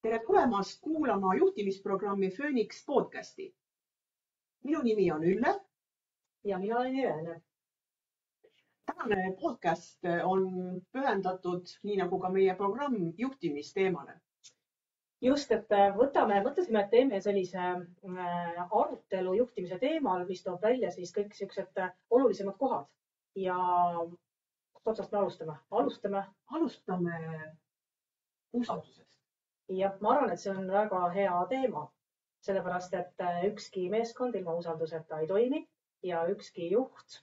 Tere tulemast kuulama juhtimisprogrammi Phoenix podcasti. Minu nimi on Ülle. Ja mina olen Irene. Tänane podcast on pühendatud, nii nagu ka meie programm, juhtimisteemale. Just, et mõtlesime, et teeme sellise arutelu juhtimise teemal, mis toob välja siis kõik sellised olulisemad kohad. Ja kust otsast me alustame? Alustame usaldusest. Ja ma arvan, et see on väga hea teema, sellepärast, et ükski meeskond ilma usalduseta ei toimi ja ükski juht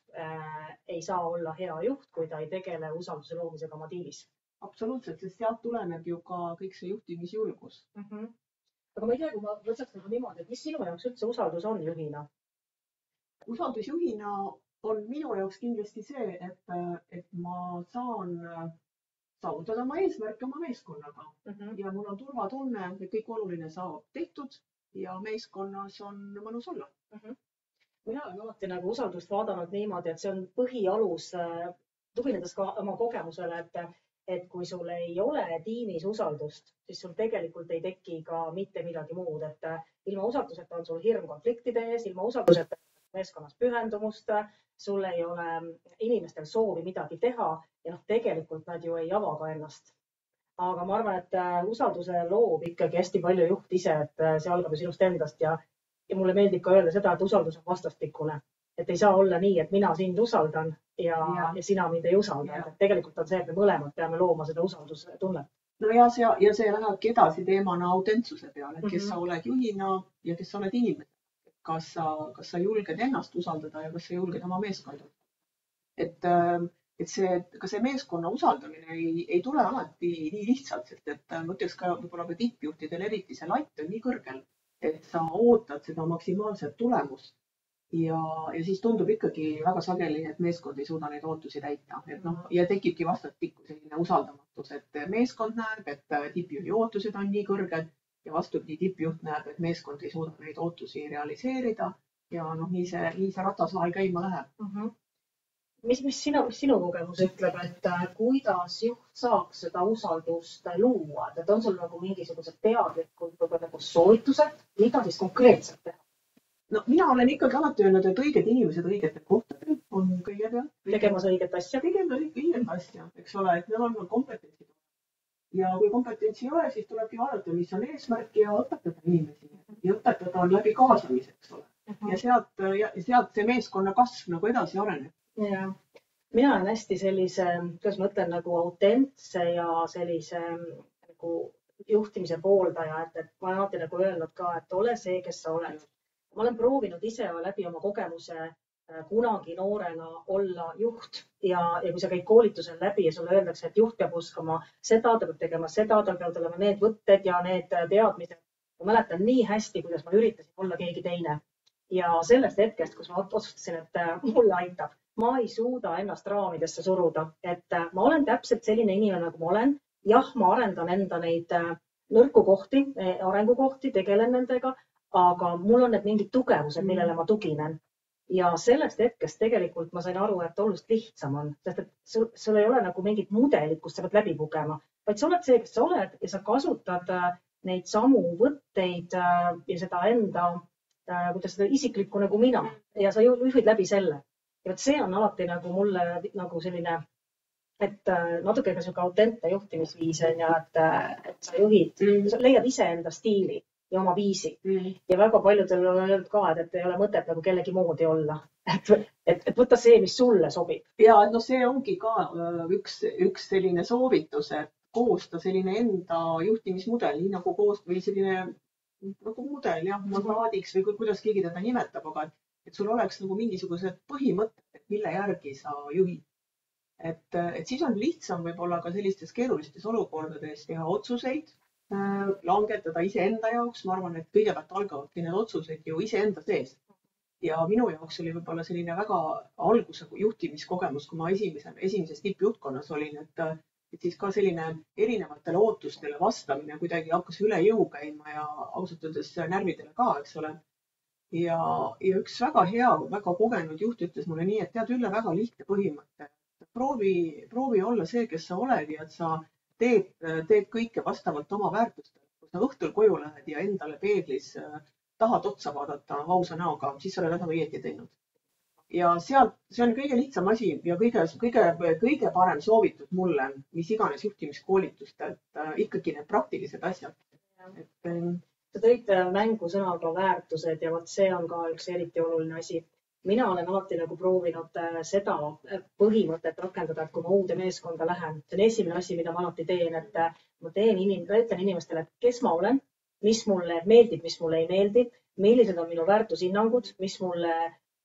ei saa olla hea juht, kui ta ei tegele usalduse loomisega oma tiimis. Absoluutselt, sest sealt tuleneb ju ka kõik see juhtimisjulgus. Aga ma ei tea, kui ma võtsaks nagu niimoodi, et mis sinu jaoks üldse usaldus on juhina? Usaldusjuhina on minu jaoks kindlasti see, et ma saan saavutada oma eesmärke oma meeskonnaga ja mul on turvatunne, et kõik oluline saab tehtud ja meeskonnas on mõnus olla. Mina olen alati nagu usaldust vaadanud niimoodi, et see on põhialus, tuginedes ka oma kogemusele, et kui sul ei ole tiimis usaldust, siis sul tegelikult ei teki ka mitte midagi muud. Et ilma usalduseta on sul hirm konfliktide ees, ilma usalduseta meeskonnas pühendumust, sul ei ole inimestel soovi midagi teha ja tegelikult nad ju ei ava ka ennast. Aga ma arvan, et usalduse loob ikkagi hästi palju juht ise, et see algab sinust endast ja mulle meeldib ka öelda seda, et usaldus on vastastikune. Et ei saa olla nii, et mina sind usaldan ja sina mind ei usalda. Et tegelikult on see, et me mõlemad peame looma seda usaldustunnet. No ja see lähebki edasi teemana autentsuse peale, et kes sa oled juhina ja kes sa oled inimene. Kas sa julged ennast usaldada ja kas sa julged oma meeskonda. Ka see meeskonna usaldamine ei tule alati nii lihtsalt, sest et mõtleks ka võib-olla ka tippjuhtidel eriti see latt on nii kõrgel, et sa ootad seda maksimaalset tulemust ja siis tundub ikkagi väga sageli, et meeskond ei suuda neid ootusi täita. Ja tekibki vastastikku selline usaldamatus, et meeskond näeb, et tippjuhi ootused on nii kõrged ja vastupidi tippjuht näeb, et meeskond ei suuda neid ootusi realiseerida ja nii see ratasvahel käima läheb. Mis sinu kogemus ütleb, et kuidas juht saaks seda usaldust luua? Et on sul nagu mingisugused teadlikud nagu soovitused, mida siis konkreetselt teha? No mina olen ikkagi alati öelnud, et õiged inimesed õigete kohtadel on kõigepealt. Tegemas õiget asja. Tegemas õiget asja, eks ole, et need on kompetentsid. Ja kui kompetentsi ei ole, siis tulebki vaadata, mis on eesmärk ja õpetada inimesi. Ja õpetada on läbi kaasamise, eks ole. Ja sealt see meeskonna kasv nagu edasi areneb. Ja. Mina olen hästi sellise, kuidas ma ütlen, nagu autentse ja sellise nagu juhtimise pooldaja, et ma olen alati nagu öelnud ka, et ole see, kes sa oled. Ma olen proovinud ise läbi oma kogemuse kunagi noorena olla juht ja kui sa käid koolitusel läbi ja sulle öeldakse, et juht peab oskama seda, ta peab tegema seda, tal peavad olema need võtted ja need teadmised. Ma mäletan nii hästi, kuidas ma üritasin olla keegi teine. Ja sellest hetkest, kus ma otsustasin, et mulle aitab, ma ei suuda ennast raamidesse suruda, et ma olen täpselt selline inimene, nagu ma olen. Jah, ma arendan enda neid nõrku kohti, arengukohti, tegelen nendega, aga mul on need mingid tugevused, millele ma tuginen. Ja sellest hetkest tegelikult ma sain aru, et oluliselt lihtsam on, sest et sul ei ole nagu mingit mudelit, kus sa pead läbi pugema, vaid sa oled see, kes sa oled ja sa kasutad neid samu võtteid ja seda enda, kuidas seda isiklikku nagu mina ja sa juhid läbi selle. Ja see on alati nagu mulle nagu selline, et natuke ka selline autentne juhtimisviis on ja, et sa juhid, sa leiad ise enda stiili ja oma viisi. Ja väga paljudel on öelnud ka, et ei ole mõtet nagu kellegi moodi olla. Et võtta see, mis sulle sobib. Ja see ongi ka üks selline soovitus, et koosta selline enda juhtimismudel, nii nagu või selline nagu mudel, mandaadiks või kuidas keegi teda nimetab, aga et sul oleks nagu mingisugused põhimõtted, mille järgi sa juhid. Et siis on lihtsam võib-olla ka sellistes keerulistes olukordades teha otsuseid, langetada iseenda jaoks. Ma arvan, et kõigepealt algavadki need otsused ju iseenda sees. Ja minu jaoks oli võib-olla selline väga alguse juhtimiskogemus, kui ma esimeses tippjuhtkonnas olin, et siis ka selline erinevatele ootustele vastamine kuidagi hakkas üle jõu käima ja ausalt öeldes närvidele ka, eks ole. Ja üks väga hea, väga kogenud juht ütles mulle nii, et tead Ülle, väga lihtne põhimõte. Proovi olla see, kes sa oled ja et sa teed kõike vastavalt oma väärtustele. Kui sa õhtul koju lähed ja endale peeglis tahad otsa vaadata ausa näoga, siis sa oled väga õieti teinud. Ja sealt, see on kõige lihtsam asi ja kõige parem soovitus mulle, mis iganes juhtimiskoolitustelt, ikkagi need praktilised asjad. Sa tõid mängu sõnaga väärtused ja vot see on ka üks eriti oluline asi. Mina olen alati nagu proovinud seda põhimõtet rakendada, et kui ma uude meeskonda lähen, see on esimene asi, mida ma alati teen, et ma ütlen inimestele, et kes ma olen, mis mulle meeldib, mis mulle ei meeldi, millised on minu väärtushinnangud, mis mulle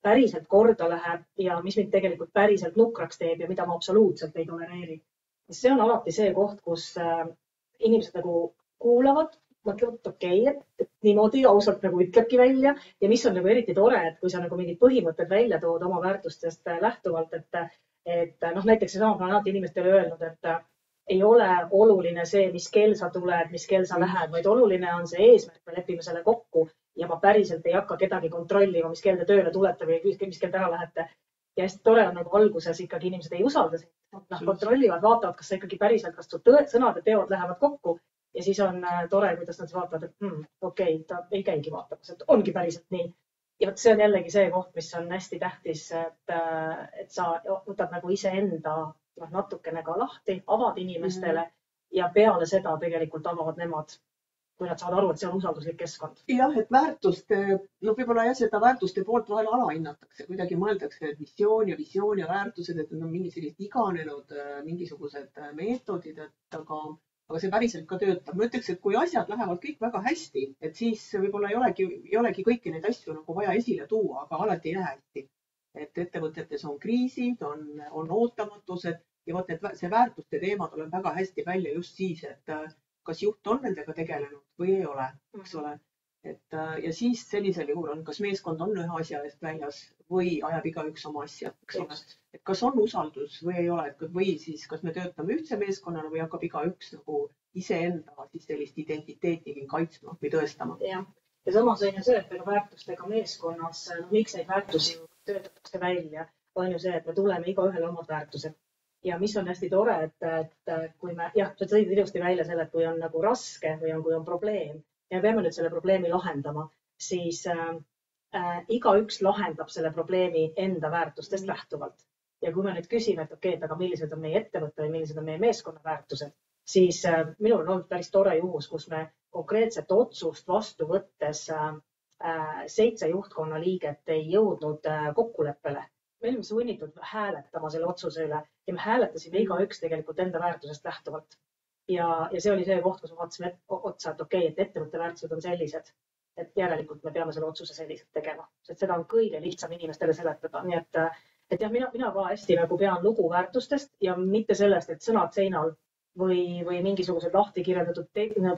päriselt korda läheb ja mis mind tegelikult päriselt nukraks teeb ja mida ma absoluutselt ei tolereeri. See on alati see koht, kus inimesed nagu kuulavad, mõtlevad, okei, et niimoodi ausalt nagu ütlebki välja ja mis on nagu eriti tore, et kui sa nagu mingid põhimõtted välja tood oma väärtustest lähtuvalt, et näiteks seesama, ma olen alati inimestele öelnud, et ei ole oluline see, mis kell sa tuled, mis kell sa lähed, vaid oluline on see eesmärk, me lepime selle kokku ja ma päriselt ei hakka kedagi kontrollima, mis kell te tööle tulete või mis kell te ära lähete. Ja hästi tore on nagu alguses ikkagi inimesed ei usalda sind, kontrollivad, vaatavad, kas sa ikkagi päriselt, kas su sõnad ja teod lähevad kokku. Ja siis on tore, kuidas nad vaatavad, et okei, ta ei käigi vaatamas, et ongi päriselt nii. Ja see on jällegi see koht, mis on hästi tähtis, et sa võtad nagu iseenda natukene ka lahti, avad inimestele ja peale seda tegelikult avavad nemad, kui nad saavad aru, et see on usalduslik keskkond. Jah, et väärtuste, võib-olla seda väärtuste poolt vahel alahinnatakse, kuidagi mõeldakse, et visioon ja väärtused, et need on mingi sellised iganenud mingisugused meetodid, aga see päriselt ka töötab. Ma ütleks, et kui asjad lähevad kõik väga hästi, et siis võib-olla ei olegi kõiki neid asju nagu vaja esile tuua, aga alati ei lähe hästi. Et ettevõtetes on kriisid, on ootamatused ja vot see väärtuste teema tuleb väga hästi välja just siis, et kas juht on nendega tegelenud või ei ole, eks ole. Ja siis sellisel juhul on, kas meeskond on ühe asja eest väljas või ajab igaüks oma asja, eks ole. Et kas on usaldus või ei ole, või siis kas me töötame ühtse meeskonnana või hakkab igaüks nagu iseenda siis sellist identiteeti kaitsma või tõestama. Ja samas on ju see, et väärtustega meeskonnas, miks neid väärtusi töötatakse välja, on ju see, et me tuleme igaühele omad väärtused. Ja mis on hästi tore, et kui me, sa tõid ilusti välja selle, et kui on nagu raske või kui on probleem ja me peame nüüd selle probleemi lahendama, siis igaüks lahendab selle probleemi enda väärtustest lähtuvalt. Ja kui me nüüd küsime, et okei, aga millised on meie ettevõtte või millised on meie meeskonna väärtused, siis minul on olnud päris tore juhus, kus me konkreetset otsust vastu võttes 7 juhtkonna liiget ei jõudnud kokkuleppele. Me olime sunnitud hääletama selle otsuse üle ja me hääletasime igaüks tegelikult enda väärtusest lähtuvalt. Ja see oli see koht, kus me vaatasime otsa, et okei, et ettevõtte väärtused on sellised, et järelikult me peame selle otsuse selliselt tegema. Sest seda on kõige lihtsam inimestele seletada. Nii et jah, mina ka hästi nagu pean lugu väärtustest ja mitte sellest, et sõnad seinal või mingisugused lahti kirjeldatud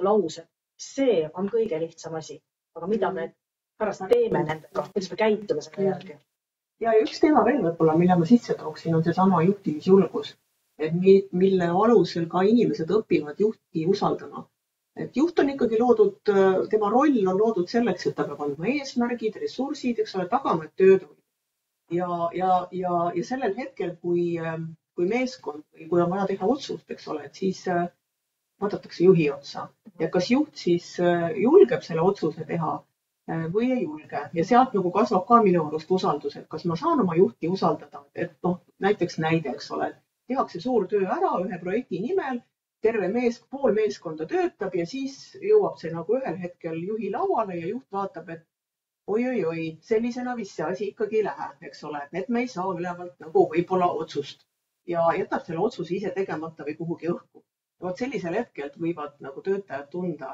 laused. See on kõige lihtsam asi. Aga mida me pärast teeme nendega, kuidas me käitume selle järgi? Ja üks teema veel võib-olla, mille ma sisse tooksin, on see sama juhtimisjulgus, mille alusel ka inimesed õpivad juhti usaldama. Et juht on ikkagi loodud, tema roll on loodud selleks, et ta peab andma eesmärgid, ressursid, eks ole, tagama, et tööd on. Ja sellel hetkel, kui meeskond või kui on vaja teha otsust, eks ole, et siis vaadatakse juhi otsa. Ja kas juht siis julgeb selle otsuse teha või ei julge. Ja sealt nagu kasvab ka minu arust usaldus, et kas ma saan oma juhti usaldada. Et näiteks näide, eks ole, tehakse suur töö ära ühe projekti nimel, pool meeskonda töötab ja siis jõuab see nagu ühel hetkel juhi lauale ja juht vaatab, et oi, sellisena vist see asi ikkagi ei lähe, eks ole, et me ei saa ülevalt nagu võib-olla otsust ja jätab selle otsuse ise tegemata või kuhugi õhku. Vot sellisel hetkel võivad nagu töötajad tunda,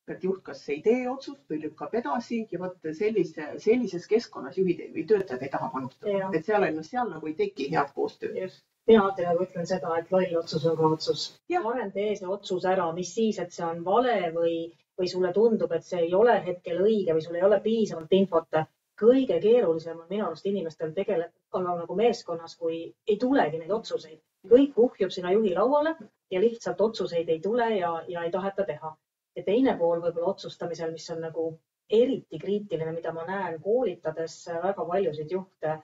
et juht kas ei tee otsust või lükkab edasi ja vot sellises keskkonnas juhid või töötajad ei taha panustada. Et seal nagu ei teki head koostööd. Mina alati ütlen seda, et loll otsus on ka otsus. Varem tee see otsus ära, mis siis, et see on vale või sulle tundub, et see ei ole hetkel õige või sul ei ole piisavalt infot. Kõige keerulisem on minu arust inimestel tegeleda nagu meeskonnas, kui ei tulegi neid otsuseid. Kõik puhjub sinna juhi lauale ja lihtsalt otsuseid ei tule ja ei taheta teha. Ja teine pool võib-olla otsustamisel, mis on nagu eriti kriitiline, mida ma näen koolitades väga paljusid juhte,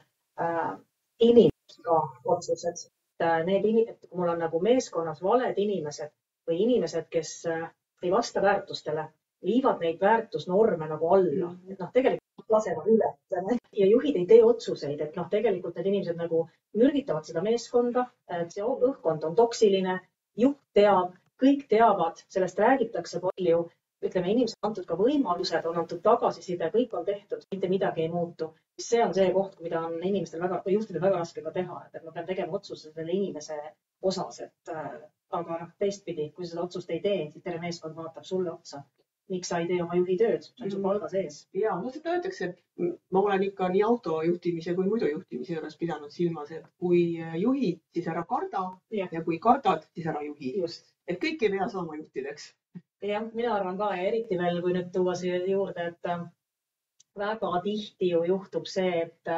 inimesega otsused. Kui mul on nagu meeskonnas valed inimesed või inimesed, kes ei vasta väärtustele, viivad neid väärtusnorme nagu alla. Et tegelikult lasevad üle. Ja juhid ei tee otsuseid, et tegelikult need inimesed nagu mürgitavad seda meeskonda, et see õhkkond on toksiline, juht teab, kõik teavad, sellest räägitakse palju. Ütleme, inimesed on antud ka võimalused, on antud tagasiside, kõik on tehtud, mitte midagi ei muutu. See on see koht, mida on inimestel juhtidel väga raske ka teha, et ma pean tegema otsuse selle inimese osas, aga teistpidi, kui seda otsust ei tee, siis terve meeskond vaatab sulle otsa. Miks sa ei tee oma juhi tööd? See on sul palga sees. Ja, seda öeldakse, et ma olen ikka nii autojuhtimise kui muidu juhtimise juures pidanud silmas, et kui juhid, siis ära karda ja kui kardad, siis ära juhi. Just. Et kõik ei pea saama juhtideks. Jah, mina arvan ka ja eriti veel, kui nüüd tuua siia juurde, et väga tihti ju juhtub see, et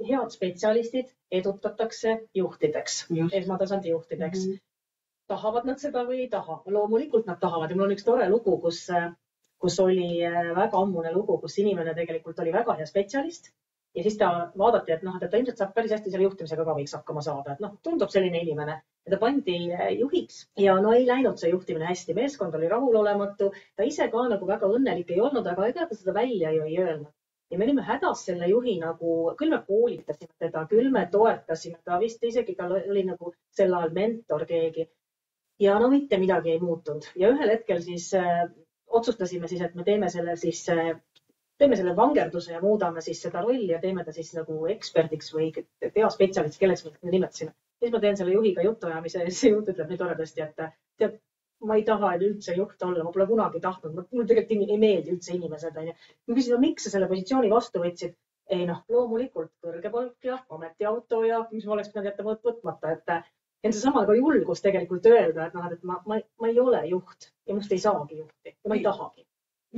head spetsialistid edutatakse juhtideks, esmatasandi juhtideks. Tahavad nad seda või ei taha? Loomulikult nad tahavad ja mul on üks tore lugu, kus oli väga ammune lugu, kus inimene tegelikult oli väga hea spetsialist ja siis ta vaadati, et ta ilmselt saab päris hästi selle juhtimisega ka võiks hakkama saada, et tundub selline inimene ja ta pandi juhiks ja ei läinud see juhtimine hästi, meeskond oli rahulolematu, ta ise ka nagu väga õnnelik ei olnud, aga ega ta seda välja ju ei öelnud. Ja me olime hädas selle juhi küll me koolitasime teda, küll me toetasime, ta vist isegi tal oli nagu sel ajal mentor keegi. Ja mitte midagi ei muutunud. Ja ühel hetkel siis otsustasime siis, et me teeme selle vangerduse ja muudame siis seda rolli ja teeme ta siis nagu eksperdiks või teaspetsialiks, kelleks me nimetasime. Siis ma teen selle juhiga jutuajamise ja see juht ütleb nii toredasti, et tead, ma ei taha üldse juht olla, ma pole kunagi tahtnud, mul tegelikult ei meeldi üldse inimesed. Ma küsin, miks sa selle positsiooni vastu võtsid? Ei loomulikult kõrge palk ja ametiauto ja mis ma oleks pidanud jätta võtmata, et ja seesama ka julgus tegelikult öelda, et ma ei ole juht ja must ei saagi juhti ja ma ei tahagi.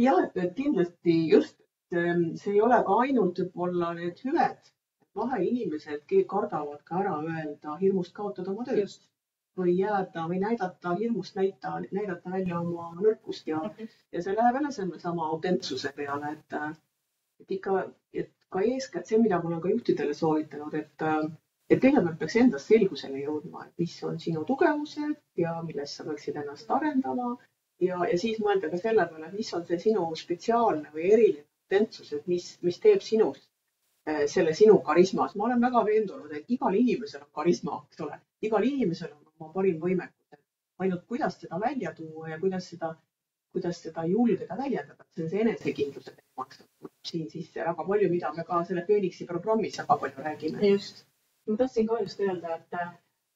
Ja, et kindlasti just see ei ole ka ainult võib-olla need hüved. Vahel inimesed kardavad ka ära öelda hirmust kaotada oma tööst või jääda või näidata hirmust näidata välja oma nõrkust ja see läheb jälle sama autentsuse peale, et ikka, et ka eeskätt see, mida ma olen ka juhtidele soovitanud, et kõigepealt peaks endast selgusele jõudma, et mis on sinu tugevused ja millest sa võiksid ennast arendama ja siis mõelda ka selle peale, mis on see sinu spetsiaalne või eriline autentsus, et mis teeb sinust selle sinu karismas. Ma olen väga veendunud, et igal inimesel on karisma, eks ole. Igal inimesel on oma parim võimekus. Ainult kuidas seda välja tuua ja kuidas seda julgeda väljendada. See on see enesekindluse teemaks. Siin siis väga palju, mida me ka selle Phoenixi programmis väga palju räägime. Just. Ma tahtsin ka just öelda,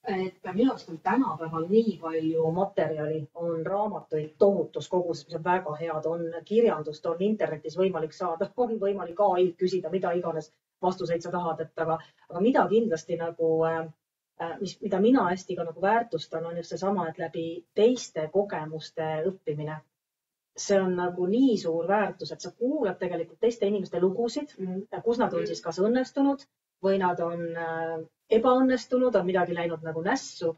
et minu arust on tänapäeval nii palju materjali, on raamatuid tohutus koguses, mis on väga head, on kirjandust, on internetis võimalik saada, on võimalik AI küsida, mida iganes vastuseid sa tahad, aga mida kindlasti mida mina hästi ka väärtustan, on just seesama, et läbi teiste kogemuste õppimine. See on nii suur väärtus, et sa kuulad tegelikult teiste inimeste lugusid, kus nad on siis kas õnnestunud, või nad on ebaõnnestunud, on midagi läinud nässu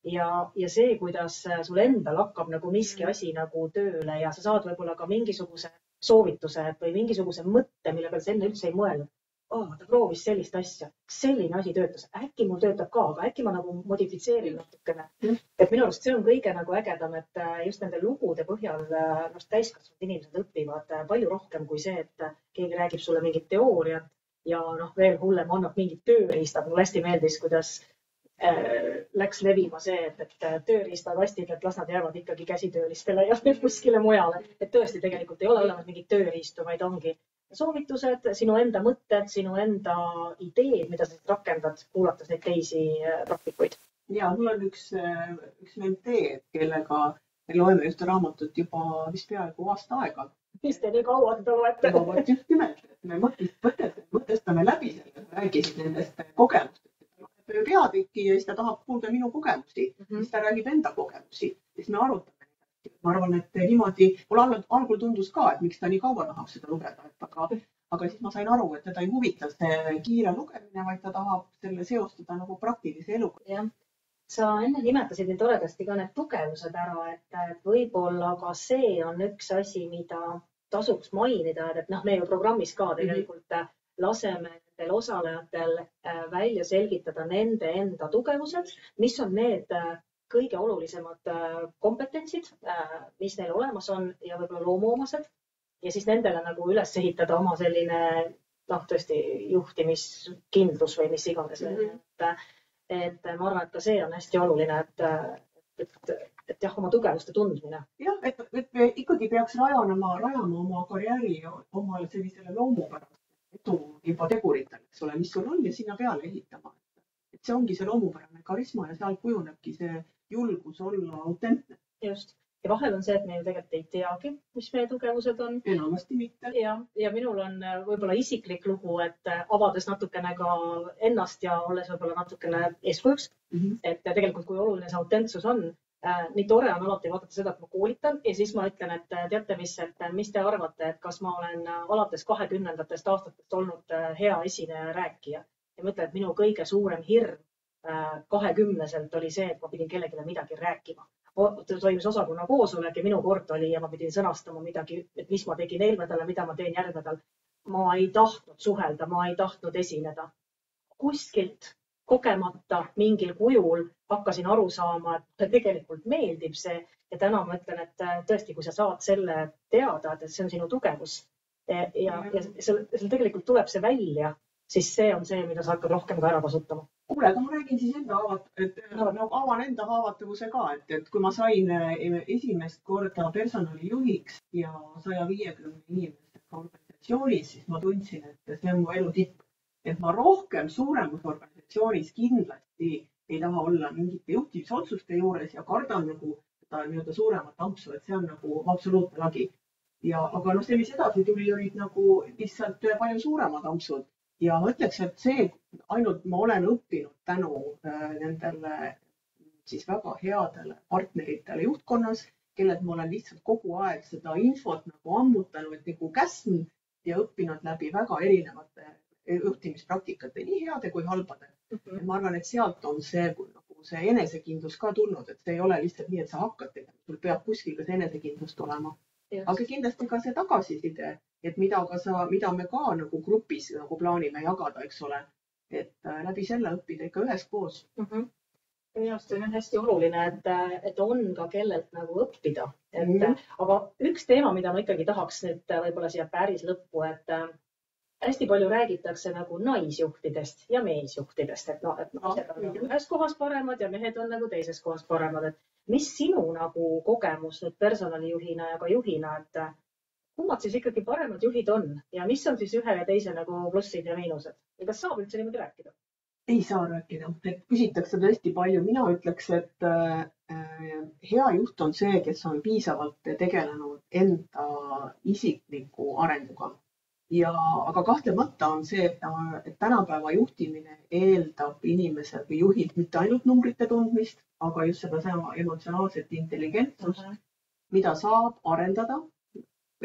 ja see, kuidas sul endal hakkab miski asi tööle ja sa saad võib-olla ka mingisuguse soovituse või mingisuguse mõtte, mille peale sa enne üldse ei mõelnud. Ta proovis sellist asja, selline asi töötas, äkki mul töötab ka, aga äkki ma modifitseerin natukene. Et minu arust see on kõige ägedam, et just nende lugude põhjal täiskasvanud inimesed õpivad palju rohkem kui see, et keegi räägib sulle mingit teooriat ja veel hullem annab mingid tööriistad. Mul hästi meeldis, kuidas läks levima see, et tööriistakastid, et las nad jäävad ikkagi käsitöölistele ja kuskile mujale. Et tõesti tegelikult ei ole olemas mingid tööriistu, vaid ongi soovitused, sinu enda mõtted, sinu enda ideed, mida sa rakendad, kuulates neid teisi praktikuid. Ja, mul on üks mentee, kellega me loeme ühte raamatut juba vist peaaegu aasta aega. Mis te nii kaua seda loete? Just nimelt, et me mõtestame läbi selle, räägisid nendest kogemustest. Peatüki ja siis ta tahab kuulda minu kogemusi, siis ta räägib enda kogemusi, siis me arutame. Ma arvan, et niimoodi, mul algul tundus ka, et miks ta nii kaua tahab seda lugeda, aga siis ma sain aru, et teda ei huvita see kiire lugemine, vaid ta tahab selle seostada praktilise eluga. Jah. Sa enne nimetasid nii toredasti ka need tugevused ära, et võib-olla ka see on üks asi, mida tasuks mainida, et me ju programmis ka tegelikult laseme nendel osalejatel välja selgitada nende enda tugevused, mis on need kõige olulisemad kompetentsid, mis neil olemas on ja võib-olla loomuomased ja siis nendele nagu üles ehitada oma selline tõesti juhtimiskindlus või mis iganes. Et ma arvan, et ka see on hästi oluline, et jah, oma tugevuste tundmine. Jah, et me ikkagi peaks rajama oma karjääri omale sellisele loomupärasele edu juba teguritel, eks ole, mis sul on ja sinna peale ehitama. Et see ongi see loomupärane karisma ja seal kujunebki see julgus olla autentne. Just. Ja vahel on see, et me ju tegelikult ei teagi, mis meie tugevused on. Enamasti mitte. Ja minul on võib-olla isiklik lugu, et avades natukene ka ennast ja olles võib-olla natukene eeskujuks, et tegelikult kui oluline see autentsus on, nii tore on alati vaadata seda, et ma koolitan ja siis ma ütlen, et teate mis te arvate, et kas ma olen alates 20-ndatest aastatest olnud hea esineja ja rääkija. Ja ma ütlen, et minu kõige suurem hirm 20-selt oli see, et ma pidin kellegile midagi rääkima. Toimus osakonna koosolek ja minu kord oli ja ma pidin sõnastama midagi, et mis ma tegin eelnädal ja mida ma teen järgmine. Ma ei tahtnud suhelda, ma ei tahtnud esineda. Kuskilt kogemata mingil kujul hakkasin aru saama, et tegelikult meeldib see ja täna ma ütlen, et tõesti, kui sa saad selle teada, et see on sinu tugevus ja seal tegelikult tuleb see välja, siis see on see, mida sa hakkad rohkem ka ära kasutama. Kuule, aga ma räägin siis avan enda haavatavuse ka, et kui ma sain esimest korda personalijuhiks ja 150 inimestega organisatsioonis, siis ma tundsin, et see on mu elu tipp. Et ma rohkem suuremas organisatsioonis kindlasti ei taha olla mingite juhtimisotsuste juures ja kardan nagu seda suuremat ampsu, et see on nagu absoluutne lagi. Aga see, mis edasi tuli, olid nagu lihtsalt palju suuremad ampsud. Ja ma ütleks, et see ainult ma olen õppinud tänu nendele siis väga headele partneritele juhtkonnas, kellelt ma olen lihtsalt kogu aeg seda infot nagu ammutanud nagu käsn ja õppinud läbi väga erinevate juhtimispraktikate, nii heade kui halbade. Ma arvan, et sealt on see enesekindlus ka tulnud, et see ei ole lihtsalt nii, et sa hakkad tegema, sul peab kuskil ka see enesekindlust olema. Aga kindlasti ka see tagasiside, et mida me ka nagu grupis nagu plaanime jagada, eks ole, et läbi selle õppida ikka üheskoos. Minu arust on hästi oluline, et on ka kellelt nagu õppida. Aga üks teema, mida ma ikkagi tahaks nüüd võib-olla siia päris lõppu, et hästi palju räägitakse nagu naisjuhtidest ja meesjuhtidest, et naised on nagu ühes kohas paremad ja mehed on nagu teises kohas paremad. Et mis sinu nagu kogemus nüüd personalijuhina ja ka juhina, et kummad siis ikkagi paremad juhid on ja mis on siis ühe ja teise nagu plussid ja miinused? Ja kas saab üldse niimoodi rääkida? Ei saa rääkida, et küsitakse tõesti palju. Mina ütleks, et hea juht on see, kes on piisavalt tegelenud enda isikliku arenguga. Aga kahtlemata on see, et tänapäeva juhtimine eeldab inimesed või juhid mitte ainult numbrite tundmist, aga just seda emotsionaalset intelligentsust, mida saab arendada.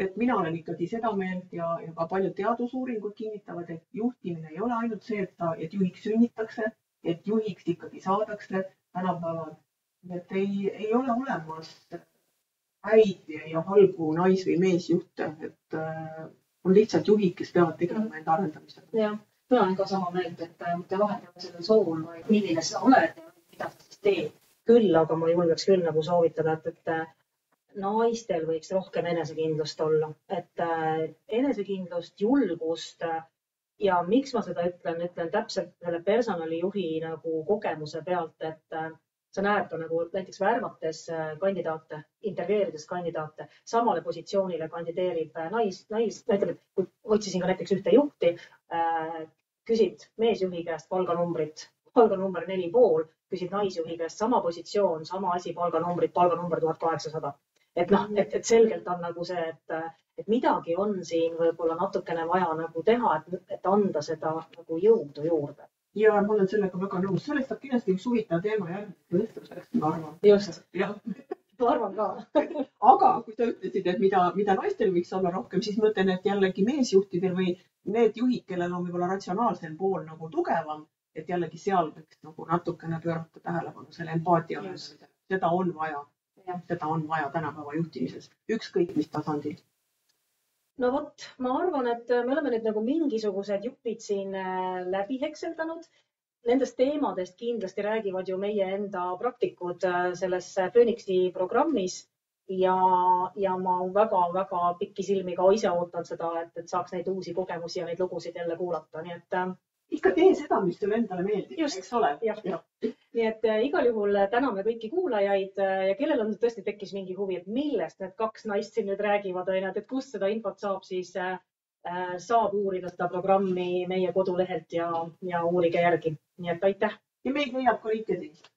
Et mina olen ikkagi seda meelt ja ka paljud teadusuuringud kinnitavad, et juhtimine ei ole ainult see, et juhiks sünnitakse, et juhiks ikkagi saadakse tänapäeval. Et ei ole olemas häid ja halbu nais- või meesjuhte, et on lihtsalt juhid, kes peavad tegema enda arendamisega. Ja, mina olen ka sama meelt, et mitte vahetama sellel soovul, milline sa oled ja mida sa siis teed. Küll, aga ma julgeks küll nagu soovitada, et naistel võiks rohkem enesekindlust olla. Et enesekindlust, julgust ja miks ma seda ütlen täpselt selle personalijuhi nagu kogemuse pealt, et sa näed ka nagu näiteks värvates kandidaate, intervjueerides kandidaate, samale positsioonile kandideerib nais, ütleme, kui otsisin ka näiteks ühte juhti, küsid meesjuhi käest palganumbrit, palganumber 4,5, küsid naisjuhi käest sama positsioon, sama asi, palganumber 1800. Et selgelt on nagu see, et midagi on siin võib-olla natukene vaja nagu teha, et anda seda nagu jõudu juurde. Ja ma olen sellega väga nõus. Sellest saab kindlasti üks huvitav teema järgmine õhtuseks, ma arvan. Just. Ma arvan ka. Aga kui sa ütlesid, et mida naistel võiks olla rohkem, siis mõtlen, et jällegi meesjuhtidel või need juhid, kellel on võib-olla ratsionaalsel pool nagu tugevam, et jällegi seal võiks nagu natukene pöörata tähelepanu selle empaatia. Seda on vaja. Seda on vaja tänapäeva juhtimises. Ükskõik mis tasandil. No vot, ma arvan, et me oleme nüüd nagu mingisugused jupid siin läbi hekseldanud nendest teemadest kindlasti räägivad ju meie enda praktikud selles Phoenixi programmis ja ma väga pikisilmi ka ise ootan seda, et saaks neid uusi kogemusi ja neid lugusid jälle kuulata. Nii et ikka tee seda, mis sulle endale meeldib, eks ole? Jah. Nii et igal juhul täname kõiki kuulajaid ja kellel on tõesti tekkis mingi huvi, et millest need kaks naist siin nüüd räägivad, et kust seda infot saab, siis saab uurida seda programmi meie kodulehelt ja uurige järgi. Nii et aitäh! Ja meid leiab ka LinkedInist.